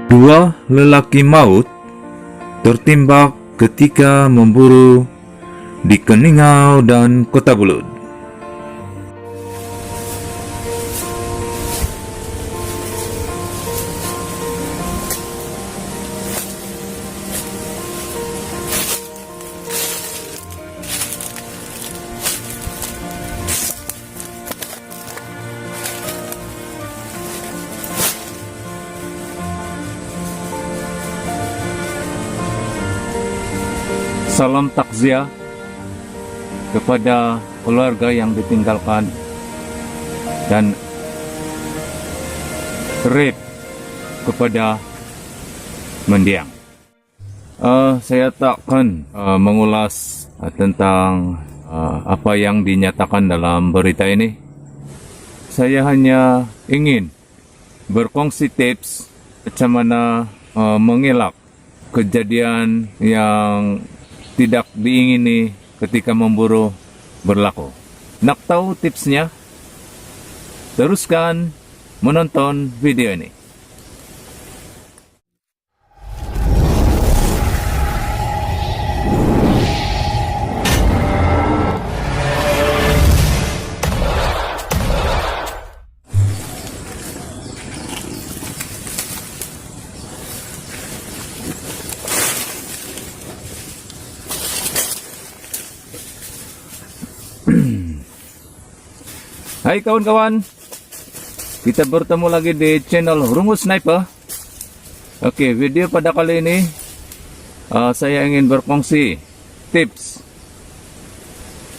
Dua lelaki maut tertembak ketika memburu di Keningau dan Kota Belud. Salam takziah kepada keluarga yang ditinggalkan dan rip kepada mendiang. Saya takkan mengulas tentang apa yang dinyatakan dalam berita ini. Saya hanya ingin berkongsi tips bagaimana mengelak kejadian yang tidak diingini ketika memburu berlaku. Nak tahu tipsnya? Teruskan menonton video ini. Hai kawan-kawan, kita bertemu lagi di channel Rungus Sniper. Oke, video pada kali ini saya ingin berkongsi tips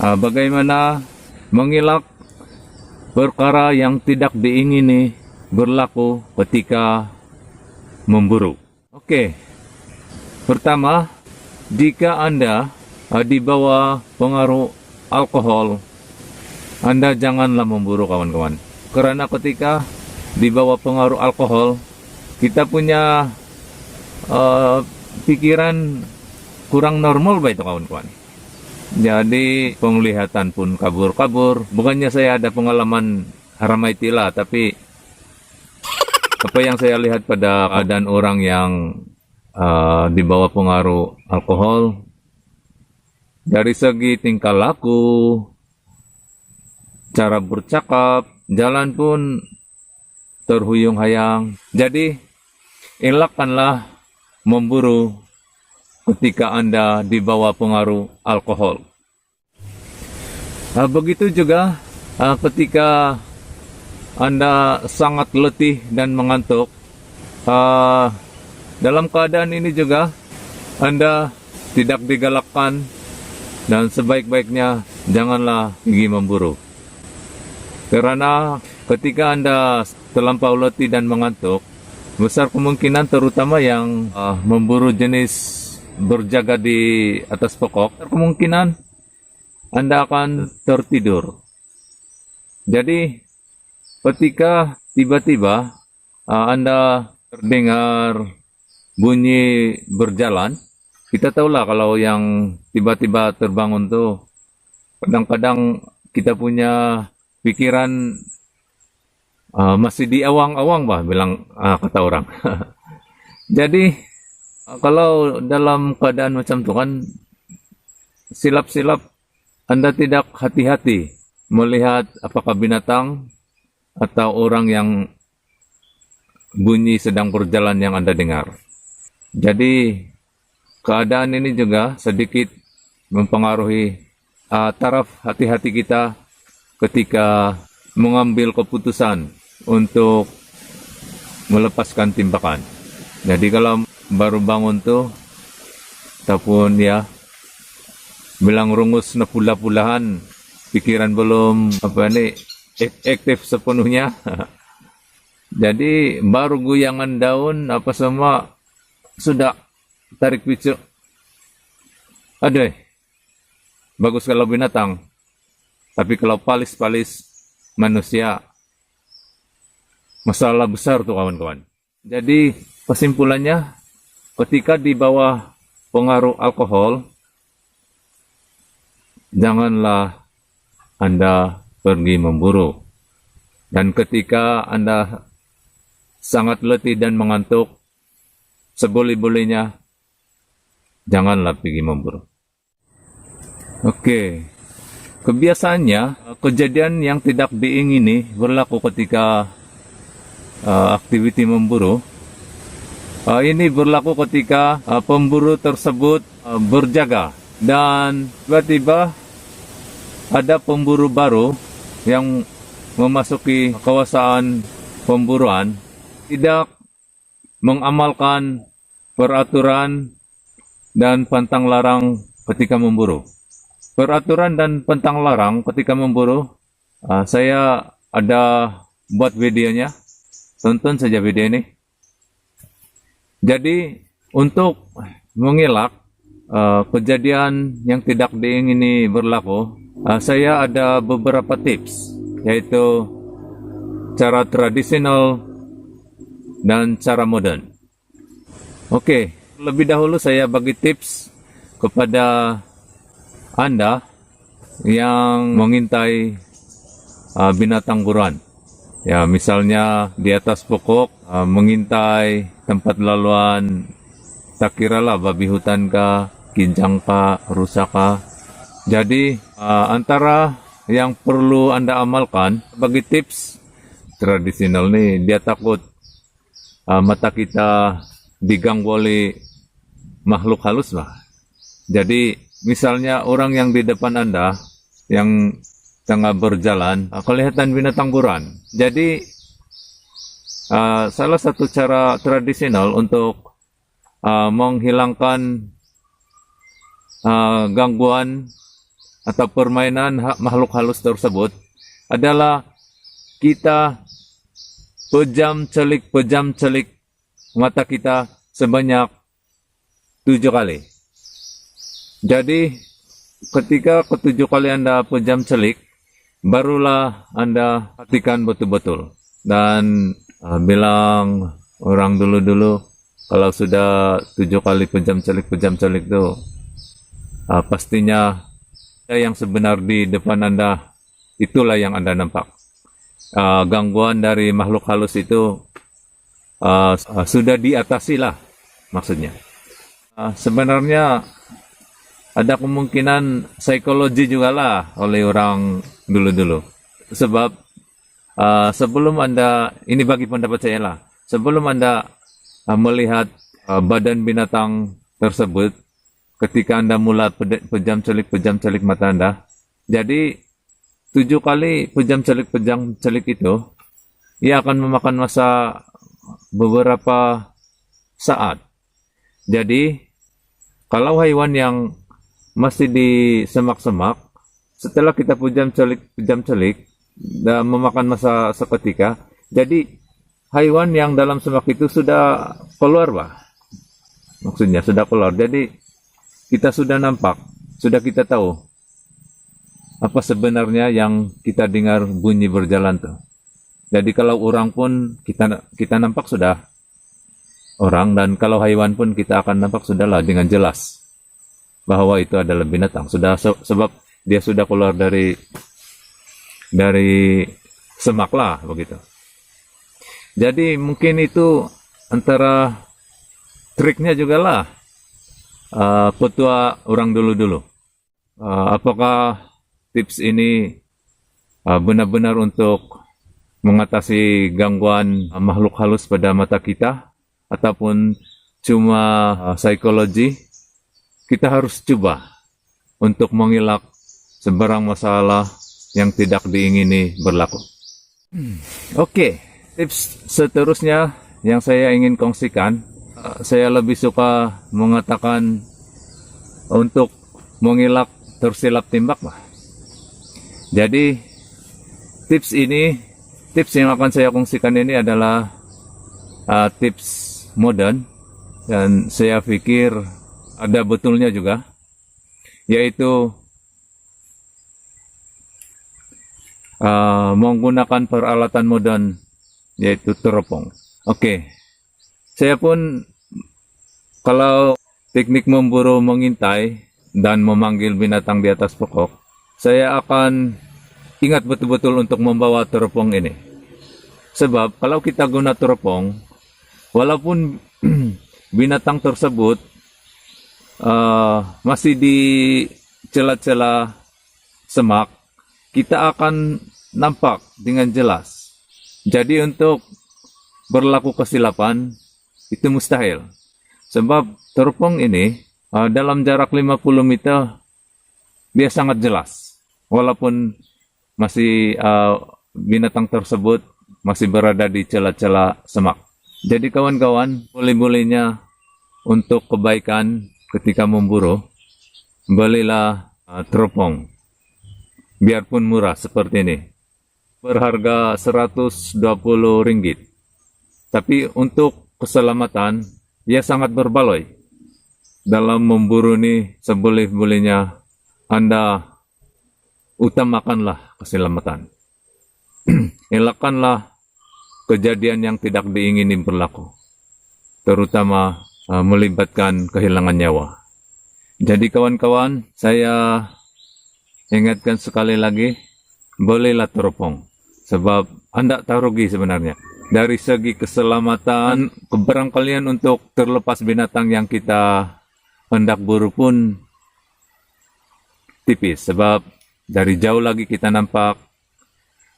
bagaimana mengelak perkara yang tidak diingini berlaku ketika memburu. Oke, pertama, jika Anda di bawah pengaruh alkohol, Anda janganlah memburu kawan-kawan. Karena ketika di bawah pengaruh alkohol, kita punya pikiran kurang normal itu kawan-kawan. Jadi penglihatan pun kabur-kabur. Bukannya saya ada pengalaman haramaitila, tapi apa yang saya lihat pada keadaan orang yang di bawah pengaruh alkohol, dari segi tingkah laku, cara bercakap, jalan pun terhuyung-hayang. Jadi, elakkanlah memburu ketika Anda di bawah pengaruh alkohol. Begitu juga ketika Anda sangat letih dan mengantuk. Dalam keadaan ini juga Anda tidak digalakkan dan sebaik-baiknya janganlah pergi memburu. Karena ketika Anda terlampau letih dan mengantuk, besar kemungkinan terutama yang memburu jenis berjaga di atas pokok, kemungkinan Anda akan tertidur. Jadi ketika tiba-tiba Anda terdengar bunyi berjalan, kita tahulah kalau yang tiba-tiba terbangun tuh kadang-kadang kita punya pikiran masih di awang-awang bilang kata orang. Jadi kalau dalam keadaan macam itu kan silap-silap Anda tidak hati-hati melihat apakah binatang atau orang yang bunyi sedang berjalan yang Anda dengar. Jadi keadaan ini juga sedikit mempengaruhi taraf hati-hati kita ketika mengambil keputusan untuk melepaskan tembakan. Jadi kalau baru bangun tuh, ataupun ya bilang rungus na pula-pulahan, pikiran belum aktif sepenuhnya. Jadi baru goyangan daun apa semua sudah tarik picu. Aduh, bagus kalau binatang. Tapi kalau palis-palis manusia, masalah besar tuh kawan-kawan. Jadi kesimpulannya, ketika di bawah pengaruh alkohol, janganlah Anda pergi memburu. Dan ketika Anda sangat letih dan mengantuk, seboleh-bolehnya janganlah pergi memburu. Oke, kebiasaannya kejadian yang tidak diingini berlaku ketika aktiviti memburu. Ini berlaku ketika pemburu tersebut berjaga dan tiba-tiba ada pemburu baru yang memasuki kawasan pemburuan, tidak mengamalkan peraturan dan pantang larang ketika memburu. Peraturan dan pantang larang ketika memburu, saya ada buat videonya. Tonton saja video ini. Jadi, untuk mengelak kejadian yang tidak diingini berlaku, saya ada beberapa tips, yaitu cara tradisional dan cara modern. Oke, lebih dahulu saya bagi tips kepada Anda yang mengintai binatang buruan. Ya, misalnya di atas pokok mengintai tempat laluan, tak kiralah babi hutan kah, kinjang kah, rusa kah. Jadi antara yang perlu Anda amalkan bagi tips tradisional nih, dia takut mata kita diganggu oleh makhluk halus lah. Jadi misalnya orang yang di depan Anda yang tengah berjalan, kelihatan binatang buruan. Jadi, salah satu cara tradisional untuk menghilangkan gangguan atau permainan makhluk halus tersebut adalah kita pejam celik mata kita sebanyak 7 kali. Jadi, ketika ketujuh kali Anda pejam celik, barulah Anda perhatikan betul-betul dan bilang orang dulu-dulu kalau sudah 7 kali pejam celik itu pastinya yang sebenar di depan Anda itulah yang Anda nampak. Gangguan dari makhluk halus itu sudah diatasi lah maksudnya. Sebenarnya ada kemungkinan psikologi juga lah oleh orang dulu-dulu. Sebab sebelum Anda, ini bagi pendapat saya lah, sebelum Anda melihat badan binatang tersebut, ketika Anda mulai pejam celik mata Anda, jadi 7 kali pejam celik itu, ia akan memakan masa beberapa saat. Jadi, kalau hewan yang masih di semak-semak, setelah kita pejam celik dan memakan masa seketika, jadi hewan yang dalam semak itu sudah keluar, maksudnya sudah keluar. Jadi kita sudah nampak, sudah kita tahu apa sebenarnya yang kita dengar bunyi berjalan tuh. Jadi kalau orang pun kita nampak sudah orang, dan kalau hewan pun kita akan nampak sudahlah dengan jelas bahwa itu adalah binatang. Sudah sebab dia sudah keluar dari semak lah begitu. Jadi mungkin itu antara triknya juga lah petua orang dulu-dulu. Apakah tips ini benar-benar untuk mengatasi gangguan makhluk halus pada mata kita ataupun cuma psikologi? Kita harus coba untuk mengelak sebarang masalah yang tidak diingini berlaku. Oke, tips seterusnya yang saya ingin kongsikan, saya lebih suka mengatakan untuk mengelak tersilap tembak. Jadi tips yang akan saya kongsikan ini adalah tips modern, dan saya pikir ada betulnya juga, yaitu menggunakan peralatan modern, yaitu teropong. Oke, saya pun kalau teknik memburu mengintai dan memanggil binatang di atas pokok, saya akan ingat betul-betul untuk membawa teropong ini. Sebab kalau kita guna teropong, walaupun binatang tersebut masih di celah-celah semak, kita akan nampak dengan jelas. Jadi untuk berlaku kesilapan itu mustahil. Sebab teropong ini dalam jarak 50 meter dia sangat jelas. Walaupun masih binatang tersebut masih berada di celah-celah semak. Jadi kawan-kawan, boleh-bolehnya untuk kebaikan ketika memburu, belilah teropong. Biarpun murah seperti ini. Berharga Rp120. Tapi untuk keselamatan, ia sangat berbaloi. Dalam memburu ini, seboleh-bolehnya Anda utamakanlah keselamatan. Elakkanlah kejadian yang tidak diingini berlaku. Terutama melibatkan kehilangan nyawa. Jadi kawan-kawan, saya ingatkan sekali lagi, bolehlah teropong. Sebab Anda tak rugi sebenarnya. Dari segi keselamatan, keberangkalian untuk terlepas binatang yang kita hendak buru pun tipis. Sebab dari jauh lagi kita nampak,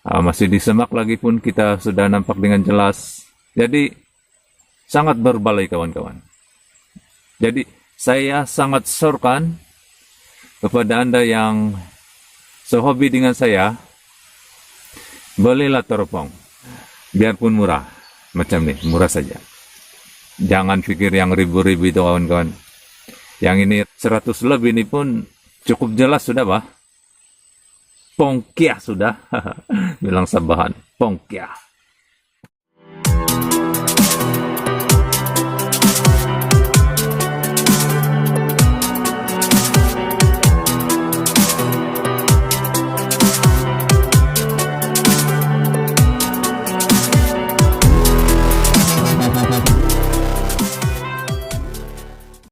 masih di semak lagi pun kita sudah nampak dengan jelas. Jadi sangat berbaloi kawan-kawan. Jadi saya sangat sorkan kepada Anda yang sehobi dengan saya, bolehlah teropong. Biarpun murah, macam nih, murah saja. Jangan pikir yang ribu-ribu itu kawan-kawan. Yang ini 100 lebih ini pun cukup jelas sudah, Pak. Pongkiah sudah. Bilang Sabahan, pongkiah.